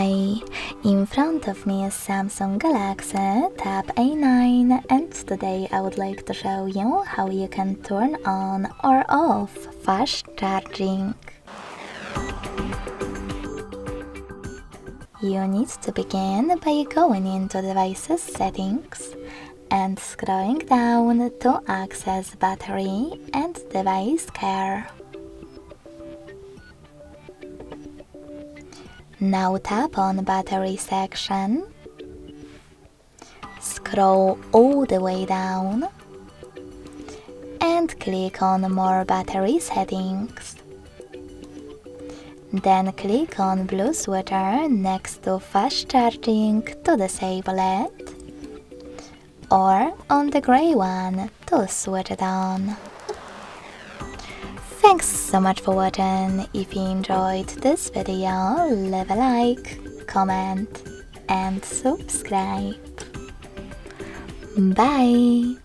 Hi, in front of me is Samsung Galaxy Tab A9 and today I would like to show you how you can turn on or off fast charging. You need to begin by going into Devices Settings and scrolling down to access Battery and Device Care. Now tap on Battery section, scroll all the way down, and click on More Battery Settings. Then click on blue switcher next to Fast Charging to disable it, or on the grey one to switch it on. Thanks so much for watching. If you enjoyed this video, leave a like, comment and subscribe. Bye!